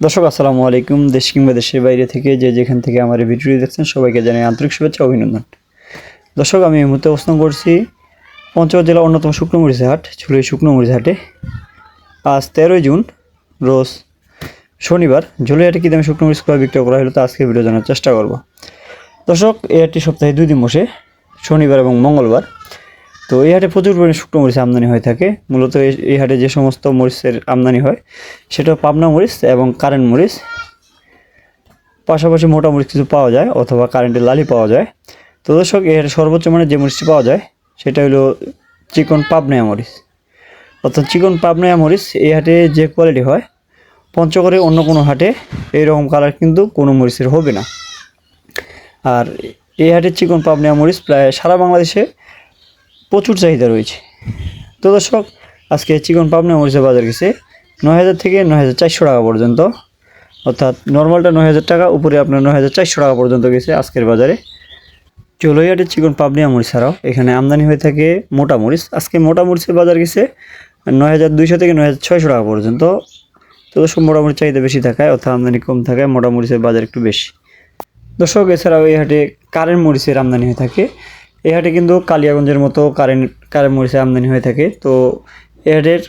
দর্শক আসসালামু আলাইকুম। দেশ কিংবা দেশের বাইরে থেকে যে যেখান থেকে আমার এই ভিডিওটি দেখছেন সবাইকে জানাই আন্তরিক শুভেচ্ছা অভিনন্দন। দর্শক আমি এই মুহূর্তে অবস্থান করছি পঞ্চগড় জেলার অন্যতম শুকনো মরিচের হাট ঝুলই শুকনো মরিচ হাটে। আজ 13 জুন রোজ শনিবার ঝুলই হাটে কী দামে শুকনো মরিচ ক্রয় বিক্রয় করা হলো তা আজকে ভিডিও জানার চেষ্টা করব। দর্শক এই হাটটি সপ্তাহে 2 দিন বসে, শনিবার এবং মঙ্গলবার। তো এই হাটে প্রচুর পরিমাণে শুকনো মরিচ আমদানি হয়ে থাকে। মূলত এই হাটে যে সমস্ত মরিচের আমদানি হয় সেটা পাবনা মরিচ এবং কারেন্ট মরিচ, পাশাপাশি মোটা মরিচ কিছু পাওয়া যায় অথবা কারেন্টের লালি পাওয়া যায়। তো দর্শক এই হাটে সর্বোচ্চ মানে যে মরিচটি পাওয়া যায় সেটা হলো চিকন পাবনায়া মরিচ, অর্থাৎ চিকন পাবনায়া মরিচ। এই হাটে যে কোয়ালিটি হয় পঞ্চগড়ে অন্য কোনো হাটে এইরকম কালার কিন্তু কোনো মরিচের হবে না। আর এই হাটে চিকন পাবনায়া মরিচ প্রায় সারা বাংলাদেশে প্রচুর চাহিদা রয়েছে। তো দর্শক আজকে চিকন পাবনা মরিচের বাজার গেছে 9,000 থেকে 9,400 টাকা পর্যন্ত, অর্থাৎ নর্মালটা 9,000 টাকা, উপরে আপনার 9,400 টাকা পর্যন্ত গেছে আজকের বাজারে। চলইহাটের চিকন পাবনা মরিচ ছাড়াও এখানে আমদানি হয়ে থাকে মোটা মরিচ। আজকে মোটা মরিচের বাজার গেছে 9,200 থেকে 9,600 টাকা পর্যন্ত। তো দর্শক মোটা মরিচ চাহিদা বেশি থাকায় অর্থাৎ আমদানি কম থাকায় মোটা মরিচের বাজার একটু বেশি। দর্শক এছাড়াও এই হাটে কারেন্ট মরিচের আমদানি হয়ে থাকে। এই হাটে কিন্তু কালিয়াগঞ্জের মতো কারেন্ট মরিচের আমদানি হয়ে থাকে। তো এই হাটের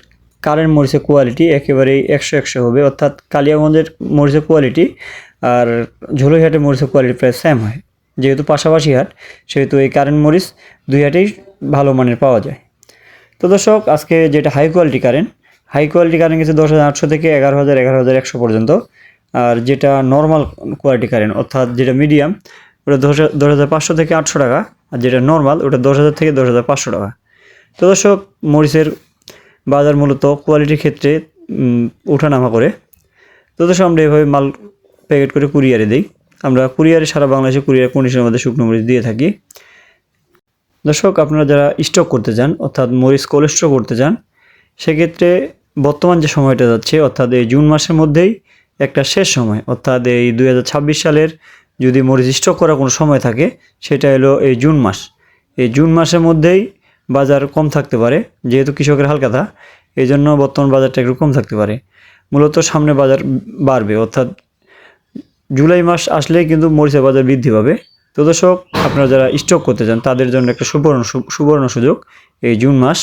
কারেন্ট মরিচের কোয়ালিটি একেবারেই 100 হবে, অর্থাৎ কালিয়াগঞ্জের মরিচের কোয়ালিটি আর ঝোলইহাটের মরিচের কোয়ালিটি প্রায় সেম হয়। যেহেতু পাশাপাশি হাট সেহেতু এই কারেন্ট মরিচ দুই হাটেই ভালো মানের পাওয়া যায়। তো দর্শক আজকে যেটা হাই কোয়ালিটি কারেন্ট গেছে 10,800 থেকে 11,000 11,100 পর্যন্ত। আর যেটা নর্মাল কোয়ালিটি কারেন্ট অর্থাৎ যেটা মিডিয়াম ওটা 10,500 থেকে 800 টাকা, আর যেটা নর্মাল ওটা 10,000 থেকে 10,500 টাকা। তো দর্শক মরিচের বাজার মূলত কোয়ালিটির ক্ষেত্রে ওঠানামা করে। তো দর্শক আমরা এভাবে মাল প্যাকেট করে কুরিয়ারে দিই। আমরা কুরিয়ারে সারা বাংলাদেশে কুরিয়ার কন্ডিশনের মধ্যে শুকনো মরিচ দিয়ে থাকি। দর্শক আপনারা যারা স্টক করতে চান অর্থাৎ মরিচ কোল্ড স্টোর করতে চান, সেক্ষেত্রে বর্তমান যে সময়টা যাচ্ছে অর্থাৎ এই জুন মাসের মধ্যেই একটা শেষ সময়, অর্থাৎ এই 2026 সালের যদি মরিচ স্টক করার কোনো সময় থাকে সেটা হলো এই জুন মাস। এই জুন মাসের মধ্যেই বাজার কম থাকতে পারে, যেহেতু কৃষকের হালখাতা এই জন্য বর্তমান বাজারটা একটু কম থাকতে পারে। মূলত সামনে বাজার বাড়বে, অর্থাৎ জুলাই মাস আসলেই কিন্তু মরিচের বাজার বৃদ্ধি পাবে। তো দর্শক আপনারা যারা স্টক করতে চান তাদের জন্য একটা সুবর্ণ সুযোগ এই জুন মাস।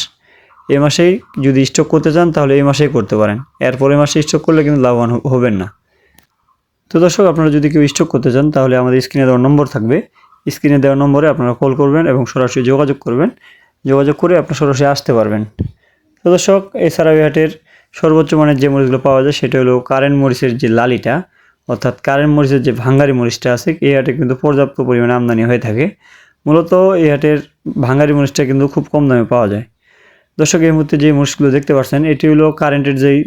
এই মাসেই যদি স্টক করতে চান তাহলে এই মাসেই করতে পারেন, এরপরে মাসে স্টক করলে কিন্তু লাভবান হবেন না। তো দর্শক আপনারা যদি কেউ স্টক করতে চান তাহলে আমাদের স্ক্রিনে দেওয়া নম্বর থাকবে, স্ক্রিনে দেওয়া নম্বরে আপনারা কল করবেন এবং সরাসরি যোগাযোগ করবেন। যোগাযোগ করে আপনারা সরাসরি আসতে পারবেন। তো দর্শক এছাড়াও এই হাটের সর্বোচ্চ মানের যে মরিচগুলো পাওয়া যায় সেটা হলো কারেন্ট মরিচের যে লালিটা, অর্থাৎ কারেন্ট মরিচের যে ভাঙ্গারি মরিচটা আছে, এই হাটে কিন্তু পর্যাপ্ত পরিমাণে আমদানি হয়ে থাকে। মূলত এই হাটের ভাঙ্গারি মরিচটা কিন্তু খুব কম দামে পাওয়া যায়। দর্শক এই মুহূর্তে যে মরিচগুলো দেখতে পাচ্ছেন এটি হলো কারেন্টের যেই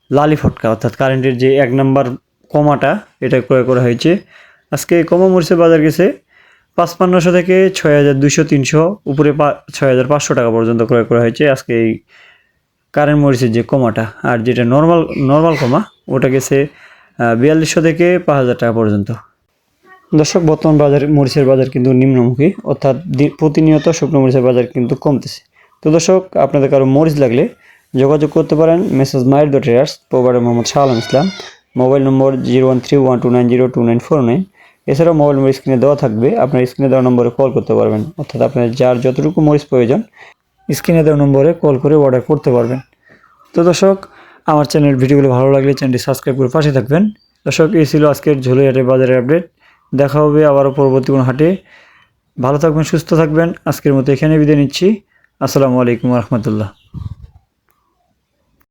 লালি ফটকা, অর্থাৎ কারেন্টের যে 1 নম্বর কমাটা, এটা ক্রয় করা হয়েছে। আজকে কমা মরিচের বাজার গেছে 5,500 থেকে 6,200 300, উপরে 6,500 টাকা পর্যন্ত ক্রয় করা হয়েছে আজকে এই কারেন্ট মরিচের যে কমাটা। আর যেটা নর্মাল কমা ওটা গেছে 4,200 থেকে 5,000 টাকা পর্যন্ত। দর্শক বর্তমান মরিচের বাজার কিন্তু নিম্নমুখী, অর্থাৎ প্রতিনিয়ত শুকনো মরিচের বাজার কিন্তু কমতেছে। তো দর্শক আপনাদের কারো মরিচ লাগলে যোগাযোগ করতে পারেন মেসেজ মায়ের.ট্রেডার্স, প্রোভাইডার মোহাম্মদ শাহ আলম ইসলাম, মোবাইল নম্বর 013129029409। এছাড়াও মোবাইল নম্বর স্ক্রিনে দেওয়া থাকবে, আপনার স্ক্রিনে দেওয়া নম্বরে কল করতে পারবেন, অর্থাৎ আপনার যার যতটুকু মরিচ প্রয়োজন স্ক্রিনে দেওয়া নম্বরে কল করে অর্ডার করতে পারবেন। তো দর্শক আমার চ্যানেলের ভিডিওগুলো ভালো লাগলে চ্যানেলটি সাবস্ক্রাইব করে পাশে থাকবেন। দর্শক এই ছিল আজকের ঝোলই হাটের বাজারের আপডেট। দেখা হবে আবারও পরবর্তী কোনো হাটে। ভালো থাকবেন, সুস্থ থাকবেন। আজকের মতো এখানে বিদায় নিচ্ছি। আসসালামু আলাইকুম রহমতুল্লাহ।